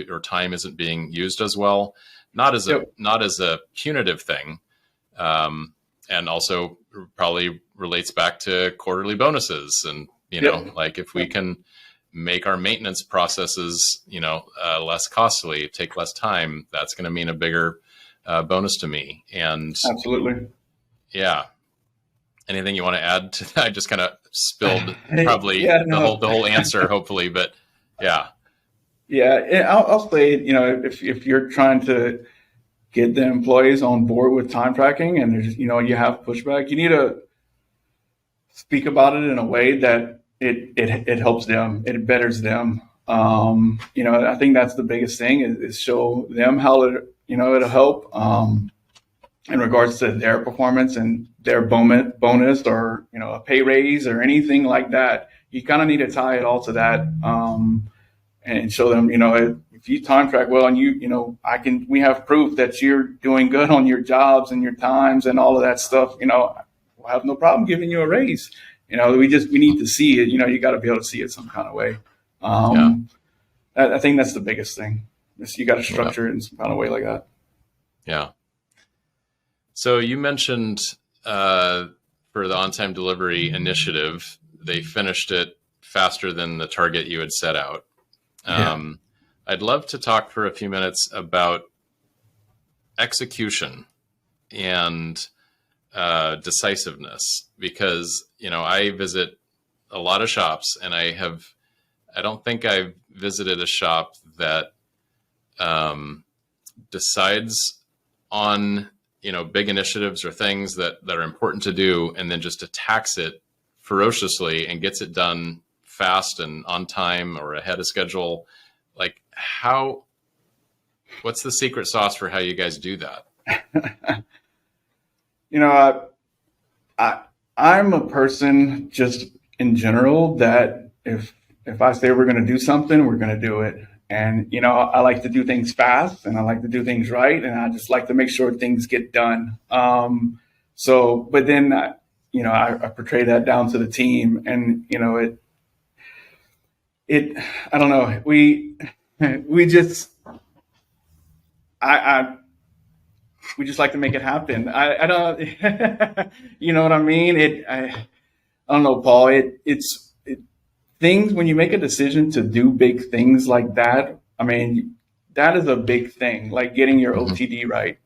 S1: or time isn't being used as well. Not as a punitive thing. And also probably relates back to quarterly bonuses and, like if we can make our maintenance processes, less costly, take less time, that's going to mean a bigger bonus to me. And
S2: absolutely.
S1: Yeah. Anything you want to add to that? I just kind of spilled probably the whole answer, hopefully, but yeah.
S2: Yeah. I'll say, if you're trying to get the employees on board with time tracking and there's, you have pushback, you need to speak about it in a way that it helps them, it betters them. I think that's the biggest thing is show them how it'll help in regards to their performance and their bonus or, a pay raise or anything like that. You kind of need to tie it all to that and show them, if you time track well and we have proof that you're doing good on your jobs and your times and all of that stuff, we'll have no problem giving you a raise. We need to see it, you got to be able to see it some kind of way. I think that's the biggest thing. You got to structure it in some kind of way like that.
S1: Yeah. So you mentioned for the on-time delivery initiative, they finished it faster than the target you had set out. I'd love to talk for a few minutes about execution and decisiveness, because, I visit a lot of shops and I don't think I've visited a shop that decides on, big initiatives or things that are important to do and then just attacks it ferociously and gets it done fast and on time or ahead of schedule. Like what's the secret sauce for how you guys do that? I'm a person just in general that if I say we're going to do something, we're going to do it. And, I like to do things fast and I like to do things right. And I just like to make sure things get done. But then, I portray that down to the team and, I don't know. We just like to make it happen. I don't, you know what I mean? I don't know, Paul, it's things when you make a decision to do big things like that. I mean, that is a big thing, like getting your OTD right.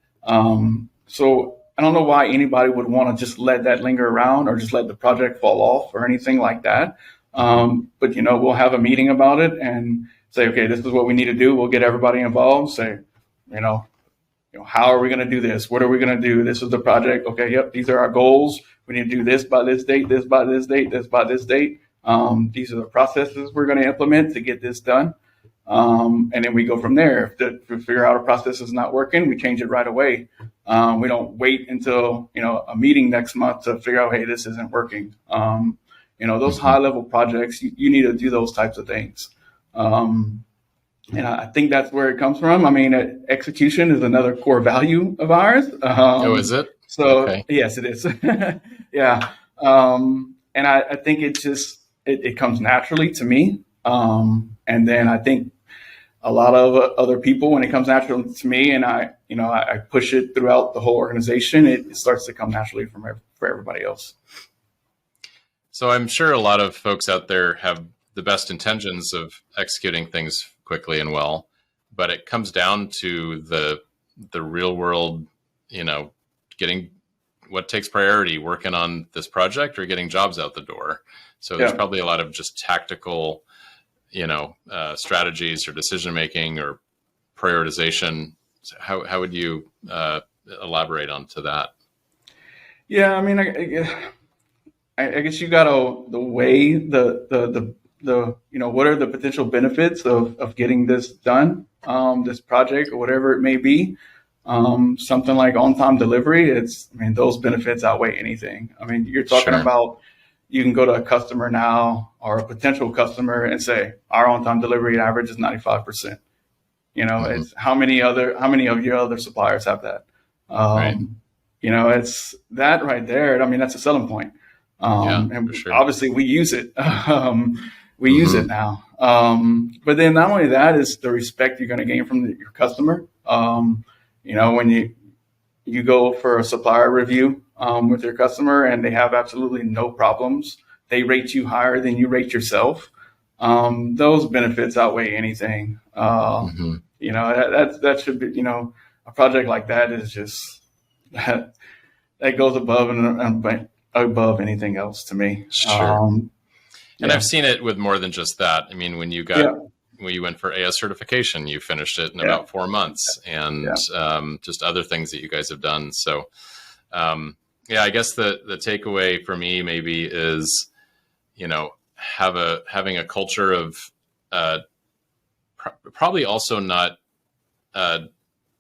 S1: So I don't know why anybody would want to just let that linger around or just let the project fall off or anything like that. But we'll have a meeting about it and say, okay, this is what we need to do. We'll get everybody involved. Say, how are we going to do this? What are we going to do? This is the project. Okay, yep, these are our goals. We need to do this by this date, this by this date, this by this date. These are the processes we're going to implement to get this done. And then we go from there. If we figure out a process is not working, we change it right away. We don't wait until, a meeting next month to figure out, hey, this isn't working. Those high level projects, you need to do those types of things. And I think that's where it comes from. I mean, execution is another core value of ours. Oh, is it?
S2: So
S1: okay.
S2: Yes, it is. Yeah. and I think it comes naturally to me. And then I think a lot of other people, when it comes naturally to me, and I push it throughout the whole organization, it starts to come naturally for everybody else.
S1: So I'm sure a lot of folks out there have the best intentions of executing things quickly and well, but it comes down to the real world, getting what takes priority, working on this project or getting jobs out the door. So there's probably a lot of just tactical, strategies or decision making or prioritization. So how would you elaborate onto that?
S2: Yeah, I mean, I guess you got to weigh the what are the potential benefits of getting this done, this project or whatever it may be. Something like on-time delivery, those benefits outweigh anything. I mean, you're talking about, you can go to a customer now or a potential customer and say, our on-time delivery average is 95%. It's how many of your other suppliers have that?
S1: Right.
S2: It's that right there. I mean, that's a selling point. And obviously we use it. We use it now. But then not only that is the respect you're going to gain from your customer. When you go for a supplier review with your customer and they have absolutely no problems, they rate you higher than you rate yourself. Those benefits outweigh anything. That should be, a project like that is just that goes above and above anything else to me.
S1: Sure. And I've seen it with more than just that. I mean, when you went for AS certification, you finished it in about 4 months, and just other things that you guys have done. So, I guess the takeaway for me maybe is, having a culture of probably also not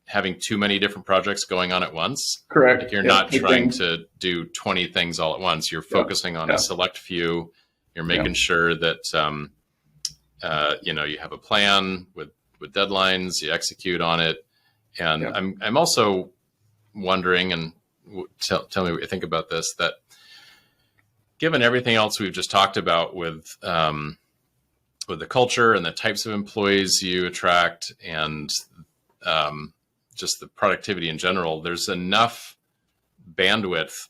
S1: having too many different projects going on at once.
S2: Correct.
S1: Like you're not trying to do 20 things all at once. You're focusing on a select few. You're making sure that, you have a plan with deadlines, you execute on it. And I'm also wondering, and tell me what you think about this, that given everything else we've just talked about with the culture and the types of employees you attract and just the productivity in general, there's enough bandwidth,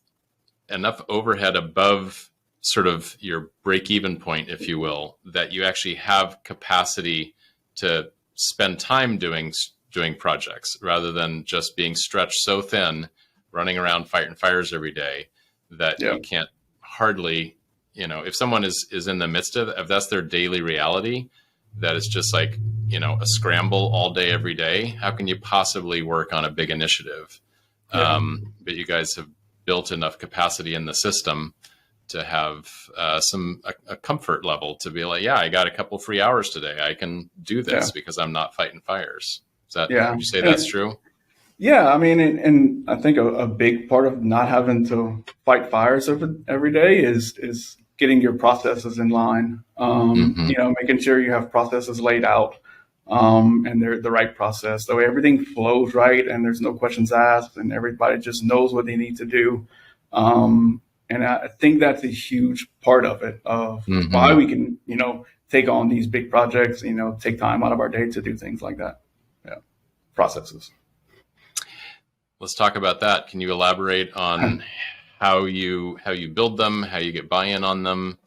S1: enough overhead above sort of your break-even point, if you will, that you actually have capacity to spend time doing projects rather than just being stretched so thin, running around fighting fires every day that you can't hardly, if someone is in the midst of, if that's their daily reality, that is just like, a scramble all day, every day, how can you possibly work on a big initiative? But you guys have built enough capacity in the system to have a comfort level to be like, I got a couple free hours today. I can do this because I'm not fighting fires. Would you say that's true?
S2: Yeah. I mean, and I think a big part of not having to fight fires every day is getting your processes in line, making sure you have processes laid out and they're the right process. That way everything flows right and there's no questions asked and everybody just knows what they need to do. And I think that's a huge part of it, of why we can, take on these big projects, take time out of our day to do things like that. Yeah. Processes.
S1: Let's talk about that. Can you elaborate on how you build them, how you get buy-in on them,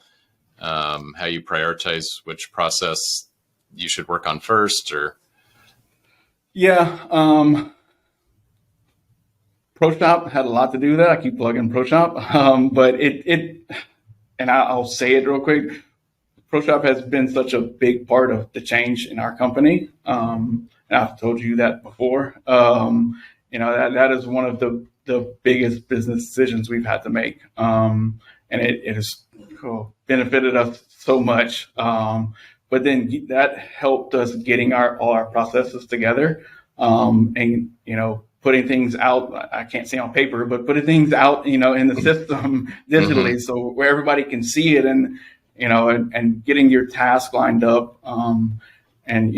S1: how you prioritize which process you should work on first, or?
S2: Yeah. ProShop had a lot to do with that. I keep plugging ProShop, but and I'll say it real quick. ProShop has been such a big part of the change in our company. And I've told you that before. That is one of the biggest business decisions we've had to make. And it has benefited us so much. But then that helped us getting all our processes together. And, putting things out, I can't say on paper, but putting things out, in the system digitally, so where everybody can see it and, and getting your task lined up. And, an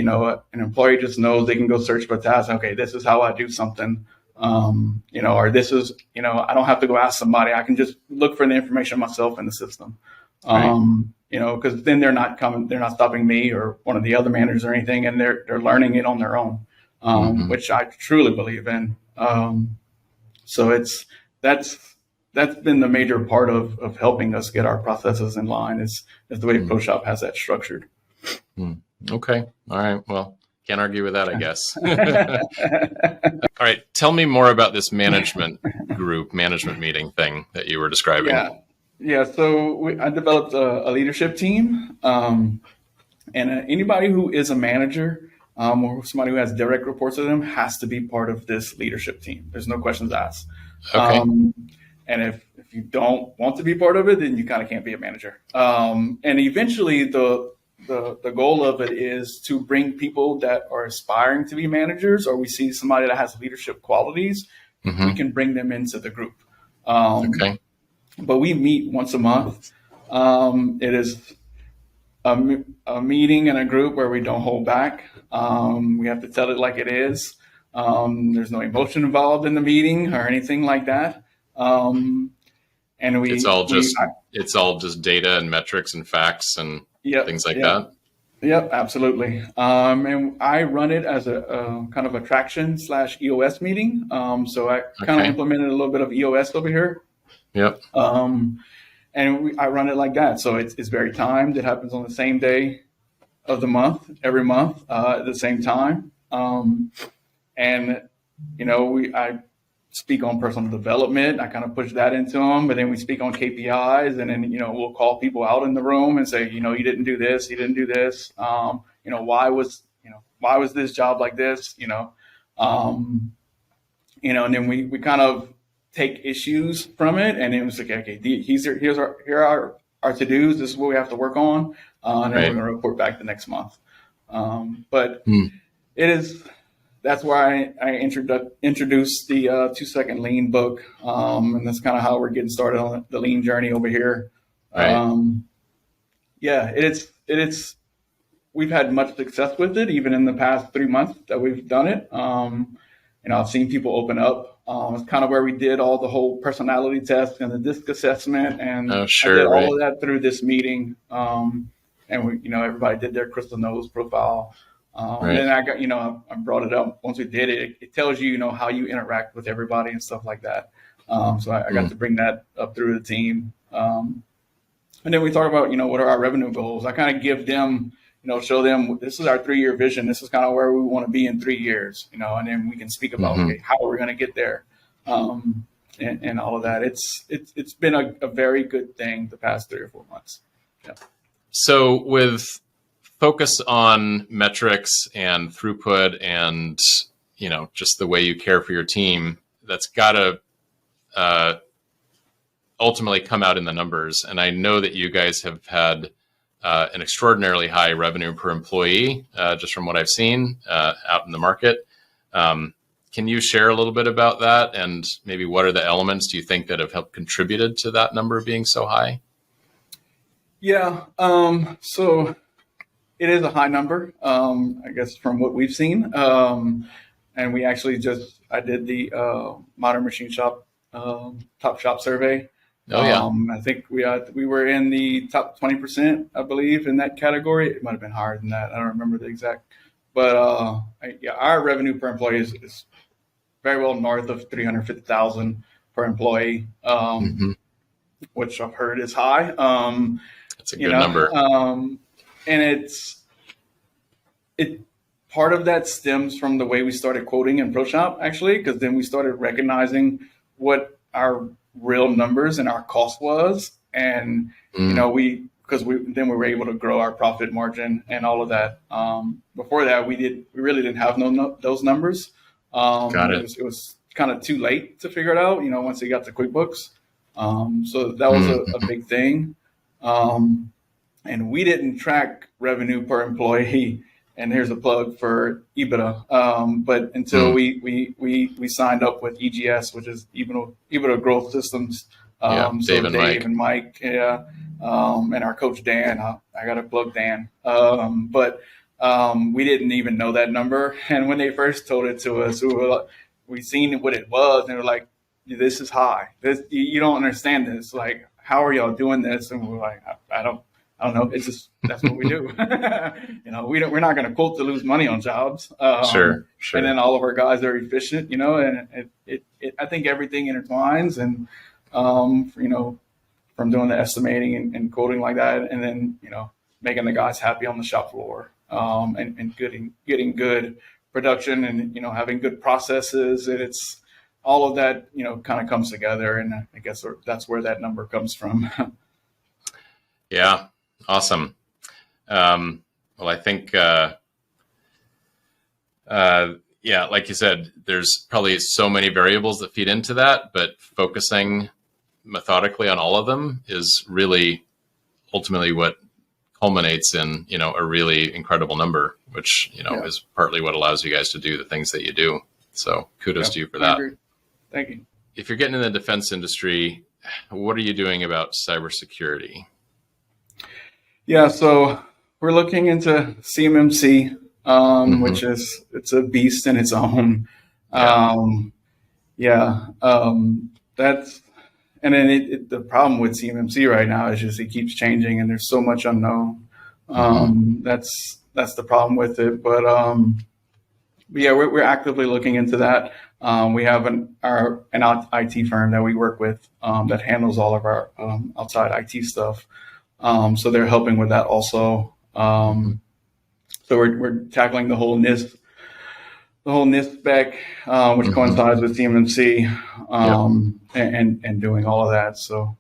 S2: employee just knows they can go search for a task. Okay, this is how I do something. or this is, I don't have to go ask somebody. I can just look for the information myself in the system.
S1: Right.
S2: Because then they're not stopping me or one of the other managers or anything, and they're learning it on their own, which I truly believe in. So that's been the major part of helping us get our processes in line is the way ProShop has that structured.
S1: Okay. All right. Well, can't argue with that, I guess. All right. Tell me more about this management meeting thing that you were describing.
S2: Yeah. So I developed a leadership team, and anybody who is a manager or somebody who has direct reports to them has to be part of this leadership team. There's no questions asked.
S1: Okay.
S2: And if you don't want to be part of it, then you kind of can't be a manager. And eventually the goal of it is to bring people that are aspiring to be managers, or we see somebody that has leadership qualities, we can bring them into the group.
S1: Okay.
S2: But we meet once a month. It is a meeting and a group where we don't hold back. We have to tell it like it is. There's no emotion involved in the meeting or anything like that. And
S1: it's all just data and metrics and facts and things like that.
S2: Yep, absolutely. And I run it as a kind of attraction / EOS meeting. So I kind of implemented a little bit of EOS over here.
S1: Yep.
S2: And I run it like that. So it's very timed. It happens on the same day of the month, every month, at the same time. And I speak on personal development. I kind of push that into them, but then we speak on KPIs, and then, we'll call people out in the room and say, you didn't do this, you didn't do this. Why was this job like this? And then we kind of take issues from it, and it was like, okay, here are our to-dos. This is what we have to work on. And then we're going to report back the next month. But that's why I introduced the 2-second lean book. And that's kind of how we're getting started on the lean journey over here.
S1: Right.
S2: We've had much success with it, even in the past 3 months that we've done it. I've seen people open up. It's kind of where we did all the whole personality test and the DISC assessment, and I did all of that through this meeting. And everybody did their crystal nose profile. And then I brought it up once we did it. It tells you, how you interact with everybody and stuff like that. So I got to bring that up through the team. And then we talk about, what are our revenue goals? I kind of give them, show them this is our 3-year vision. This is kind of where we want to be in 3 years, and then we can speak about how we're going to get there, and all of that. It's been a very good thing the past 3 or 4 months. Yeah.
S1: So with focus on metrics and throughput and, just the way you care for your team, that's got to ultimately come out in the numbers. And I know that you guys have had an extraordinarily high revenue per employee, just from what I've seen out in the market. Can you share a little bit about that, and maybe what are the elements do you think that have helped contributed to that number being so high?
S2: Yeah. So it is a high number, I guess, from what we've seen. And we actually I did the Modern Machine Shop Top Shop survey.
S1: Oh, yeah.
S2: I think we were in the top 20%, I believe, in that category. It might have been higher than that. I don't remember the exact. But our revenue per employee is very well north of $350,000 per employee, which I've heard is high.
S1: That's a good number.
S2: And part of that stems from the way we started quoting in ProShop, actually, because then we started recognizing what our real numbers and our cost was, and then we were able to grow our profit margin and all of that. Before that, we really didn't have those numbers.
S1: Got it.
S2: It was kind of too late to figure it out, once we got to QuickBooks. So that was a big thing. And we didn't track revenue per employee. And here's a plug for EBITDA. But until we signed up with EGS, which is EBITDA Growth Systems.
S1: Dave
S2: and Mike, and our coach Dan. I got to plug Dan. But we didn't even know that number. And when they first told it to us, we we seen what it was, and we're like, this is high. This, you don't understand this. Like, how are y'all doing this? And we're like, I don't know. It's just, that's what we do. We're not going to quote to lose money on jobs.
S1: Sure.
S2: And then all of our guys are efficient, and I think everything intertwines, and, from doing the estimating and quoting like that, and then, making the guys happy on the shop floor, and getting good production, and, having good processes. And it's all of that, kind of comes together. And I guess that's where that number comes from.
S1: Yeah. Awesome. Well, I think, like you said, there's probably so many variables that feed into that, but focusing methodically on all of them is really ultimately what culminates in, a really incredible number, which, is partly what allows you guys to do the things that you do. So kudos to you for that.
S2: Thank you.
S1: If you're getting in the defense industry, what are you doing about cybersecurity?
S2: Yeah, so we're looking into CMMC, which it's a beast in its own. That's, and then the problem with CMMC right now is just it keeps changing, and there's so much unknown. That's the problem with it. But we're actively looking into that. We have an IT firm that we work with that handles all of our outside IT stuff. So they're helping with that also. So we're tackling the whole NIST spec, which coincides with CMMC, and doing all of that. So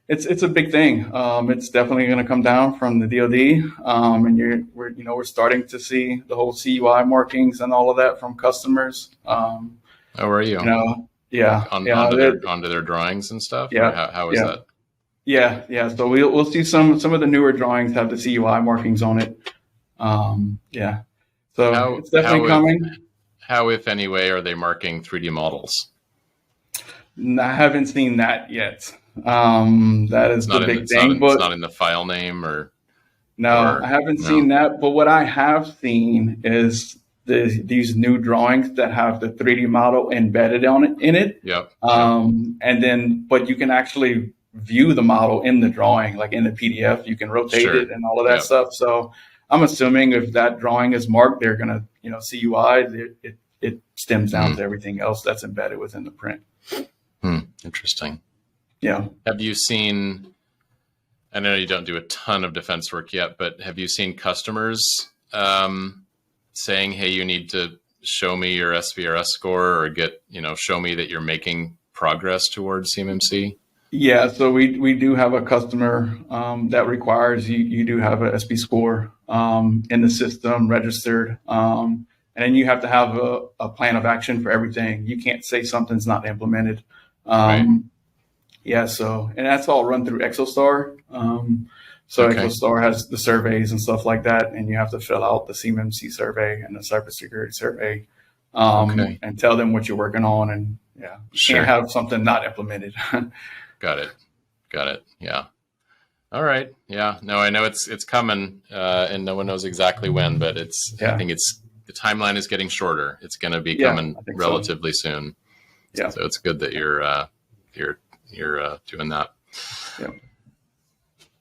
S2: it's a big thing. It's definitely going to come down from the DoD, and we're starting to see the whole CUI markings and all of that from customers.
S1: How are you? Onto their drawings and stuff.
S2: Yeah.
S1: How is that?
S2: Yeah. So we'll see some of the newer drawings have the CUI markings on it. So it's definitely coming.
S1: How, if any way, are they marking 3D models?
S2: I haven't seen that yet. That is the big thing.
S1: It's not in the file name or.
S2: No, I haven't seen that. But what I have seen is these new drawings that have the 3D model embedded in it.
S1: Yep.
S2: But you can actually view the model in the drawing, like in the PDF. You can rotate it and all of that stuff. So I'm assuming if that drawing is marked, they're gonna, CUI. It stems down to everything else that's embedded within the print.
S1: Interesting.
S2: Yeah.
S1: Have you seen? I know you don't do a ton of defense work yet, but have you seen customers saying, "Hey, you need to show me your SVRS score, or show me that you're making progress towards CMMC"?
S2: Yeah, so we do have a customer that requires you do have a SB score in the system registered, and then you have to have a plan of action for everything. You can't say something's not implemented.
S1: Right.
S2: Yeah, and that's all run through ExoStar. ExoStar has the surveys and stuff like that, and you have to fill out the CMMC survey and the cybersecurity survey, and tell them what you're working on, and you can't have something not implemented.
S1: Got it. Yeah. All right. Yeah. No, I know it's coming, and no one knows exactly when, but I think the timeline is getting shorter. It's going to be coming relatively soon. Yeah. So it's good that you're doing that.
S2: Yeah.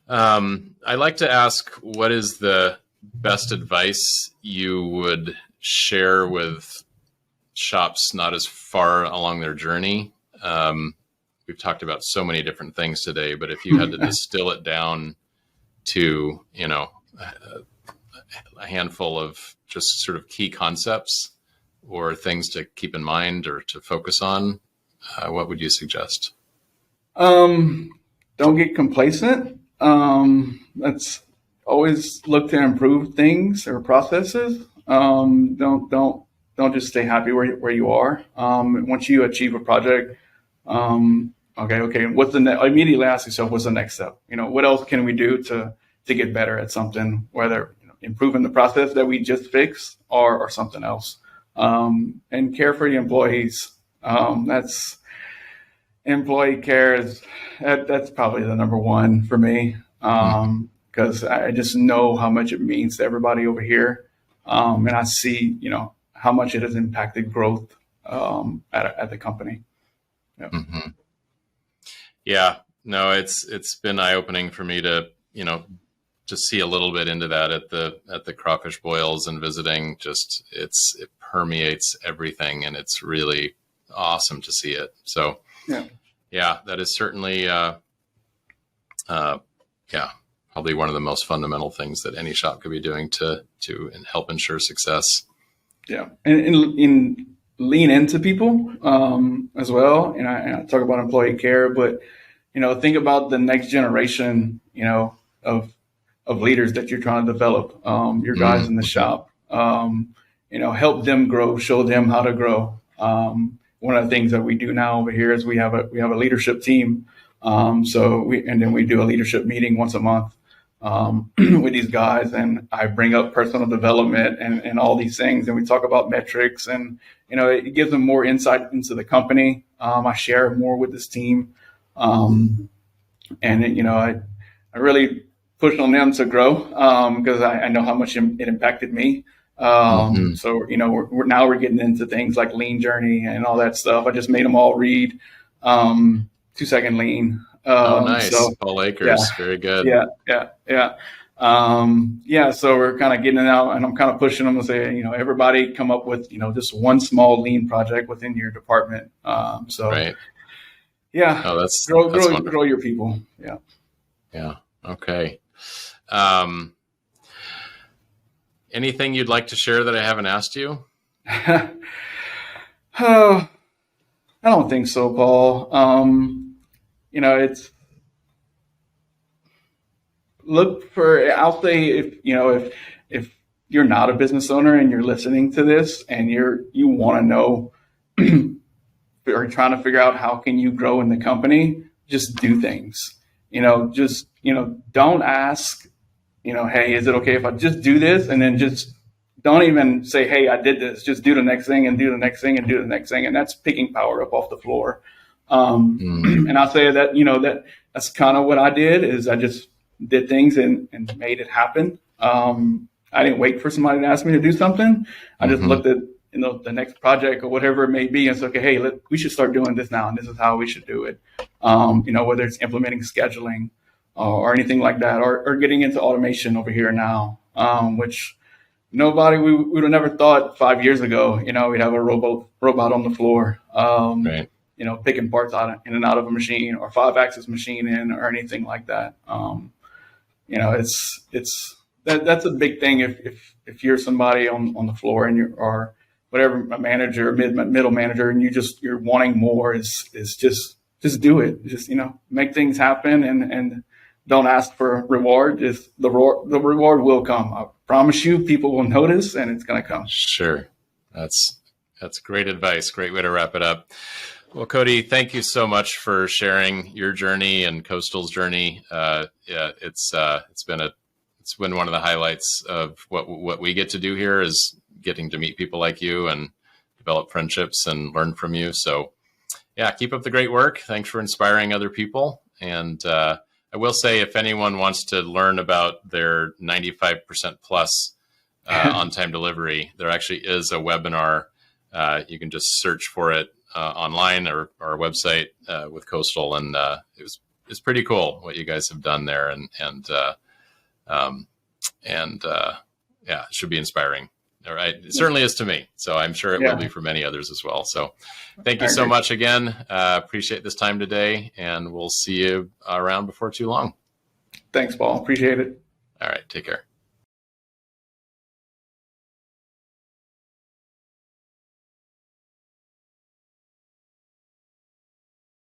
S1: I like to ask, what is the best advice you would share with shops not as far along their journey? We've talked about so many different things today, but if you had to distill it down to, a handful of just sort of key concepts or things to keep in mind or to focus on, what would you suggest?
S2: Don't get complacent. Let's always look to improve things or processes. Don't just stay happy where you are. Once you achieve a project, okay. What's the next? Immediately ask yourself, what's the next step? What else can we do to get better at something, whether improving the process that we just fixed or something else. And care for your employees. That's employee care that's probably the number one for me. Because I just know how much it means to everybody over here. And I see, how much it has impacted growth at the company. Yeah.
S1: Mm-hmm. Yeah, no, it's been eye-opening for me to, just see a little bit into that at the crawfish boils and visiting. Just it permeates everything, and it's really awesome to see it. So yeah, that is certainly probably one of the most fundamental things that any shop could be doing to help ensure success.
S2: Yeah, and lean into people as well. And I talk about employee care, but think about the next generation, of leaders that you're trying to develop. Your guys in the shop, help them grow, show them how to grow. One of the things that we do now over here is we have a leadership team. Then we do a leadership meeting once a month with these guys, and I bring up personal development and all these things, and we talk about metrics, and it gives them more insight into the company. I share more with this team, and I really push on them to grow because I know how much it impacted me. So we're getting into things like lean journey and all that stuff. I just made them all read 2-second lean.
S1: Nice. Paul Akers. Very good.
S2: Yeah. So we're kind of getting it out, and I'm kind of pushing them to say, everybody come up with, just one small lean project within your department.
S1: Right.
S2: Yeah.
S1: Oh, that's
S2: grow your people. Yeah.
S1: Yeah. Okay. Anything you'd like to share that I haven't asked you?
S2: I don't think so, Paul. It's look for, I'll say if you're not a business owner and you're listening to this and you want to know or trying to figure out how can you grow in the company, just do things. Don't ask, hey, is it okay if I just do this? And then just don't even say, hey, I did this. Just do the next thing and do the next thing and do the next thing. And that's picking power up off the floor. And I'll say that, that's kind of what I did is I just did things and made it happen. I didn't wait for somebody to ask me to do something. I just looked at, the next project or whatever it may be and said, okay, hey, we should start doing this now. And this is how we should do it. Whether it's implementing scheduling or anything like that, or getting into automation over here now, which we would have never thought 5 years ago, we'd have a robot on the floor,
S1: right.
S2: Picking parts in and out of a machine or 5-axis machine or anything like that. That's a big thing. If you're somebody on the floor and or whatever, a manager, middle manager, and you're wanting more is just do it. Just, make things happen and don't ask for reward. Just the reward will come. I promise you, people will notice and it's going to come.
S1: Sure. That's great advice. Great way to wrap it up. Well, Kody, thank you so much for sharing your journey and Coastal's journey. It's been one of the highlights of what we get to do here is getting to meet people like you and develop friendships and learn from you. So yeah, keep up the great work. Thanks for inspiring other people. And I will say, if anyone wants to learn about their 95% plus on-time delivery, there actually is a webinar. You can just search for it online or our website with Coastal, and it's pretty cool what you guys have done there, and it should be inspiring. All right, it certainly is to me, so I'm sure it will be for many others as well. So, thank you so much again. Appreciate this time today, and we'll see you around before too long.
S2: Thanks, Paul. Appreciate it.
S1: All right, take care.